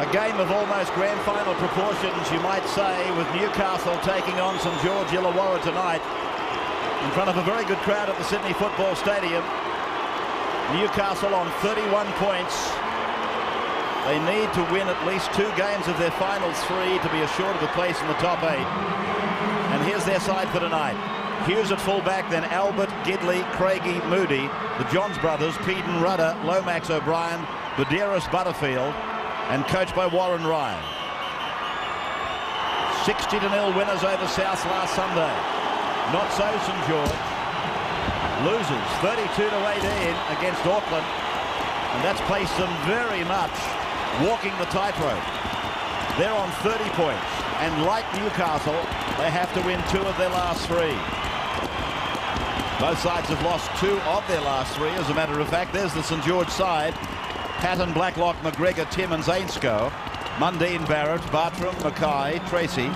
A game of almost grand final proportions, you might say, with Newcastle taking on St George Illawarra tonight in front of a very good crowd at the Sydney Football Stadium. Newcastle on 31 points. They need to win at least 2 games of their final 3 to be assured of a place in the top 8. And here's their side for tonight. Hughes at fullback, then Albert, Gidley, Craigie, Moody, the Johns brothers, Peden, Rudder, Lomax, O'Brien, Buderus, Butterfield, and coached by Warren Ryan. 60-0 winners over South last Sunday. Not so St George. Losers 32-18 against Auckland, and that's placed them very much walking the tightrope. They're on 30 points, and like Newcastle, they have to win 2 of their last 3. Both sides have lost 2 of their last 3, as a matter of fact. There's the St George side. Patton, Blacklock, McGregor, Timmins, Ainscough, Mundine, Barrett, Bartram, Mackay, Tracy,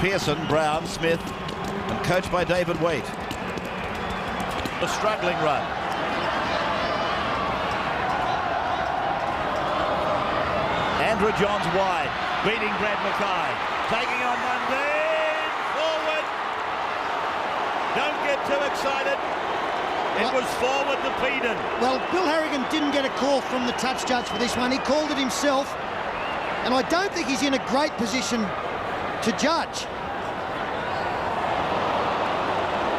Pearson, Brown, Smith, and coached by David Waite. A struggling run. Andrew Johns wide, beating Brad Mackay, taking on Mundine, forward. Don't get too excited. It was forward to Peden. Well, Bill Harrigan didn't get a call from the touch judge for this one. He called it himself, and I don't think he's in a great position to judge.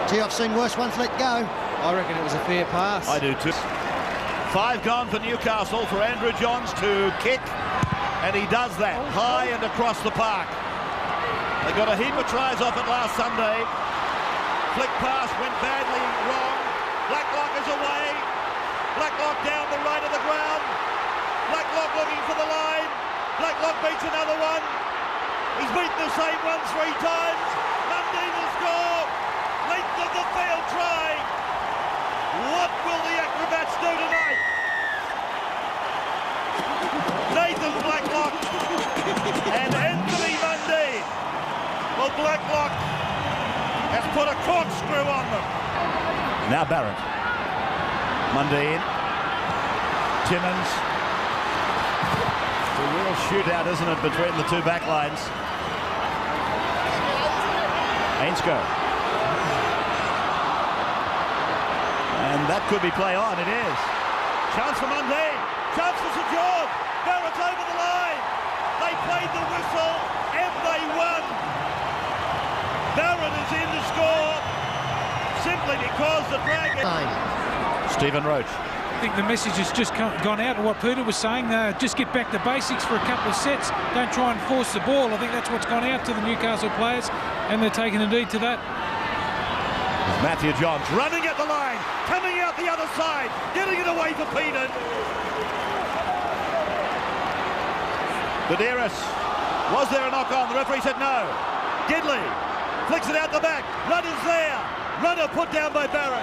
Gee, I've seen worse ones let go. I reckon it was a fair pass. I do too. 5 gone for Newcastle, for Andrew Johns to kick, and he does that high and across the park. They got a heap of tries off it last Sunday. Flick pass went badly wrong. Blacklock is away. Blacklock down the right of the ground. Blacklock looking for the line. Blacklock beats another one. He's beaten the same one 3 times. Mundine will score. Length of the field try. What will the Acrobats do tonight? Nathan Blacklock and Anthony Mundine. Well, Blacklock has put a corkscrew on them. Now Barrett. Mundine. Timmins. It's a real shootout, isn't it, between the 2 back lines. Ainscough. And that could be play on. It is. Chance for Mundine. Chance for St George. Barrett's over the line. They played the whistle and they won. Barrett is in to score simply because the Dragons... Stephen Roach. I think the message has just gone out, and what Peter was saying, just get back to basics for a couple of sets. Don't try and force the ball. I think that's what's gone out to the Newcastle players, and they're taking a heed to that. Matthew Johns running at the line, coming out the other side, getting it away for Peden. Buderus. Was there a knock on? The referee said no. Gidley flicks it out the back. Rudder's there. Rudder put down by Barrett.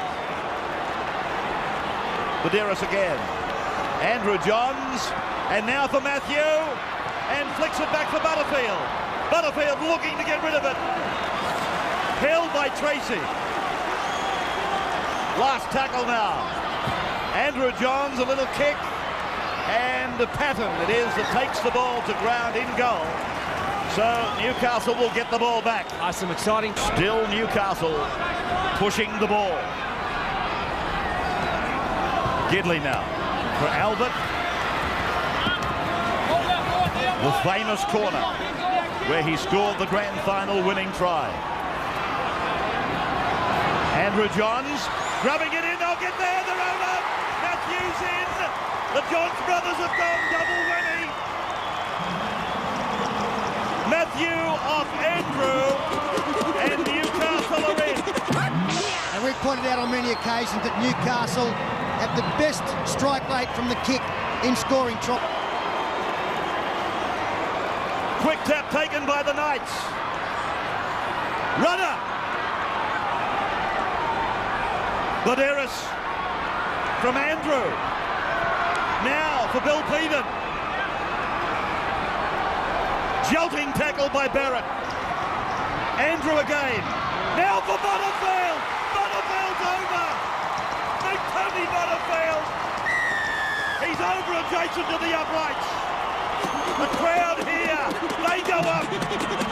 Buderus again. Andrew Johns. And now for Matthew. And flicks it back for Butterfield. Butterfield looking to get rid of it. Held by Tracy. Last tackle now. Andrew Johns, a little kick. And Patton it is that takes the ball to ground in goal. So Newcastle will get the ball back. Some exciting... Still Newcastle pushing the ball. Gidley now for Albert. The famous corner where he scored the grand final winning try. Andrew Johns grabbing it in. They'll get there. They're over. Matthews in. The Johns brothers have gone double winning. Matthew off Andrew, and Newcastle are in. And we've pointed out on many occasions that Newcastle have the best strike rate from the kick in scoring try. Quick tap taken by the Knights. Rudder. Buderus from Andrew. Now for Bill Peden. Jolting tackle by Barrett. Andrew again. Now for Butterfield. Butterfield's over. Big Tony Butterfield. He's over adjacent to the uprights. The crowd They go up,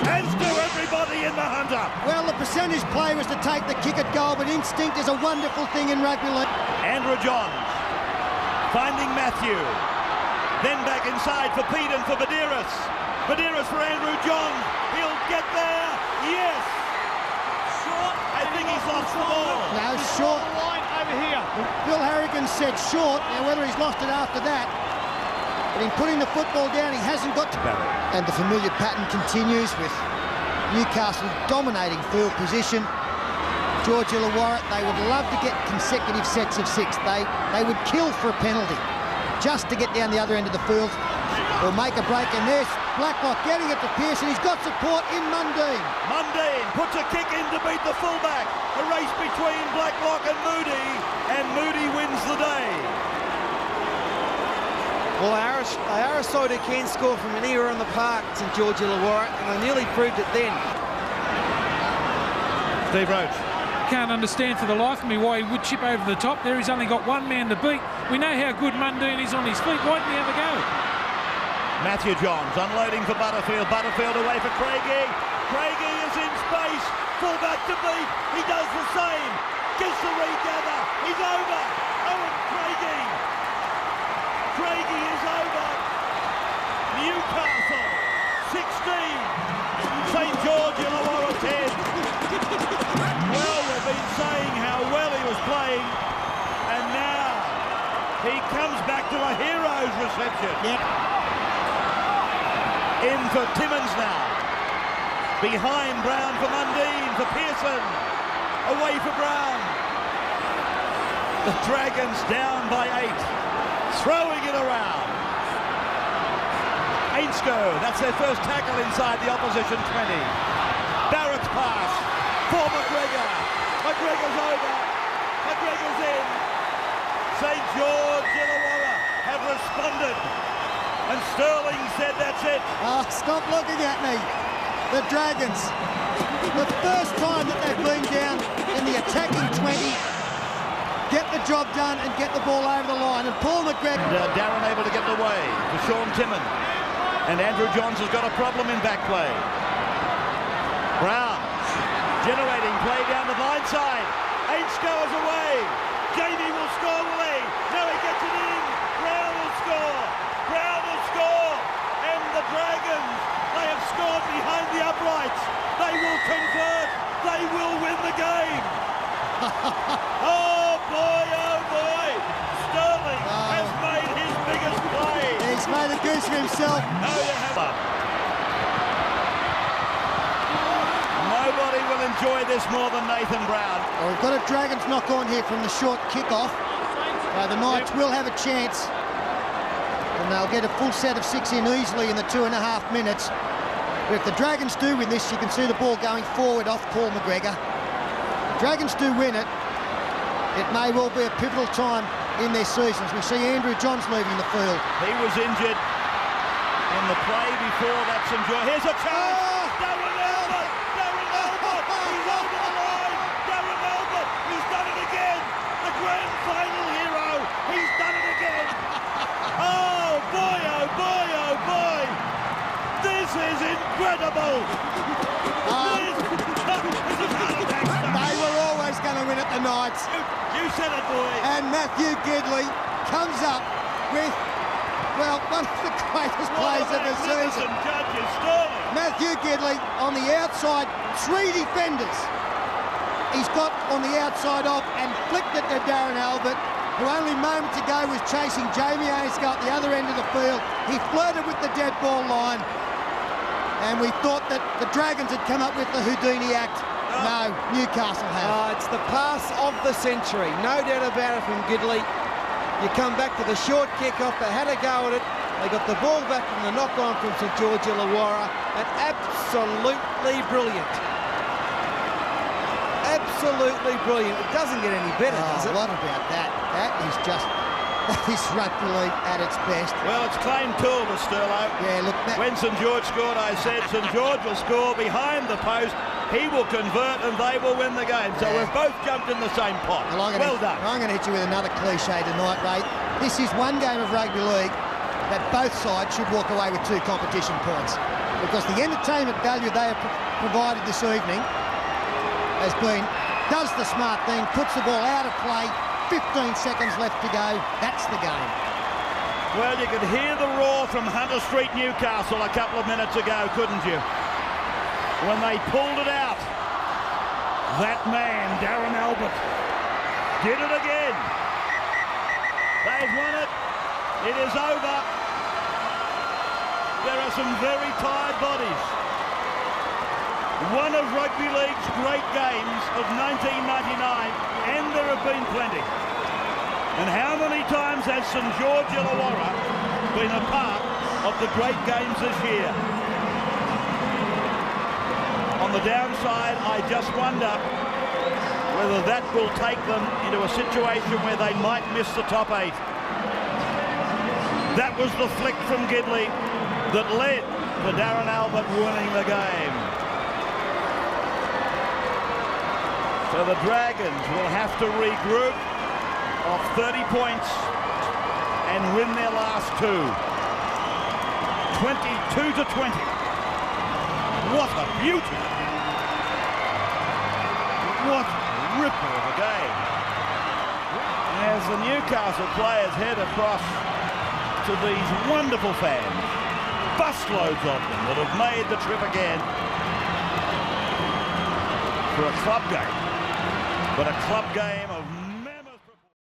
as do everybody in the Hunter. Well, the percentage play was to take the kick at goal, but instinct is a wonderful thing in rugby league. Andrew Johns finding Matthew. Then back inside for Pete and for Medeiros. Medeiros for Andrew Johns. He'll get there. Yes. Short. I think he's lost the ball. No, short. Line over here. Bill Harrigan said short. Now, whether he's lost it after that, but in putting the football down, he hasn't got to. And the familiar pattern continues with Newcastle dominating field position. George Illawarra, they would love to get consecutive sets of 6. They would kill for a penalty just to get down the other end of the field or make a break. And there's Blacklock getting it to Pearson. He's got support in Mundine. Mundine puts a kick in to beat the fullback. A race between Blacklock and Moody wins the day. Well, they are a side who can score from anywhere in the park, St George Illawarra, and they nearly proved it then. Steve Roach. Can't understand for the life of me why he would chip over the top there. He's only got one man to beat. We know how good Mundine is on his feet. Why didn't he have a go? Matthew Johns unloading for Butterfield. Butterfield away for Craigie. Craigie is in space. Fullback to beat. He does the same. Gets the regather. He's over. Owen Craigie. Craigie is over. Newcastle 16. St George Illawarra 10. Well, we've been saying how well he was playing, and now he comes back to a hero's reception. Yep. In for Timmins now. Behind Brown for Mundine, for Pearson. Away for Brown. The Dragons down by 8. Throwing it around. Ainscough, that's their first tackle inside the opposition 20. Barrett's pass for McGregor. McGregor's over. McGregor's in. St George Illawarra have responded. And Sterling said that's it. Oh, stop looking at me. The Dragons. The first time that they've been down in the attacking 20. Get the job done and get the ball over the line. And Paul McGregor. Darren able to get it away to Sean Timmins. And Andrew Johns has got a problem in back play. Brown generating play down the blind side. 8 scores away. Jamie will score, will he? No, he gets it in. Brown will score. Brown will score. And the Dragons, they have scored behind the uprights. They will convert. They will win the game. Oh boy, oh boy. Sterling has made his biggest play. He's made a goose for himself. Oh, you have. Nobody will enjoy this more than Nathan Brown. Well, we've got a Dragons knock on here from the short kick-off. The Knights will have a chance. And they'll get a full set of 6 in easily in the 2.5 minutes. But if the Dragons do win this, you can see the ball going forward off Paul McGregor. Dragons do win it. It may well be a pivotal time in their seasons. We see Andrew Johns leaving the field. He was injured in the play before that St George. Here's a chance. Darren Albert. Darren Albert. He's over the line. Darren Albert. He's done it again. The grand final hero. He's done it again. Oh boy, oh boy, oh boy. This is incredible. This is heart attack stuff. They were always going to win at the Knights. You said it, boy. And Matthew Gidley comes up with, well, one of the greatest plays of the season. Judges, Sterling. Matthew Gidley on the outside, 3 defenders. He's got on the outside of and flicked it to Darren Albert, who only moments ago was chasing Jamie Ainscough at the other end of the field. He flirted with the dead ball line, and we thought that the Dragons had come up with the Houdini act. No, Newcastle have. It's the pass of the century, no doubt about it from Gidley. You come back to the short kick-off, they had a go at it, they got the ball back from the knock-on from St George Illawarra, and absolutely brilliant. Absolutely brilliant. It doesn't get any better, does it? What about that? That is rugby league at its best. Well, it's claim tool to Sterlo. Yeah, look. When St George scored, I said St George will score behind the post. He will convert and they will win the game. So we've both jumped in the same pot. Well done. I'm going to hit you with another cliche tonight, Ray. This is one game of rugby league, that both sides should walk away with 2 competition points, because the entertainment value they have provided this evening has been, does the smart thing, puts the ball out of play, 15 seconds left to go, that's the game. Well, you could hear the roar from Hunter Street, Newcastle a couple of minutes ago, couldn't you? When they pulled it out. That man, Darren Albert, did it again. They've won it. It is over. There are some very tired bodies. One of rugby league's great games of 1999, and there have been plenty. And how many times has St George Illawarra been a part of the great games this year? On the downside, I just wonder whether that will take them into a situation where they might miss the top 8. That was the flick from Gidley that led to Darren Albert winning the game. So the Dragons will have to regroup off 30 points and win their last 2. 22-20. What a beauty. What a ripper of a game. As the Newcastle players head across to these wonderful fans, busloads of them that have made the trip again for a club game, but a club game of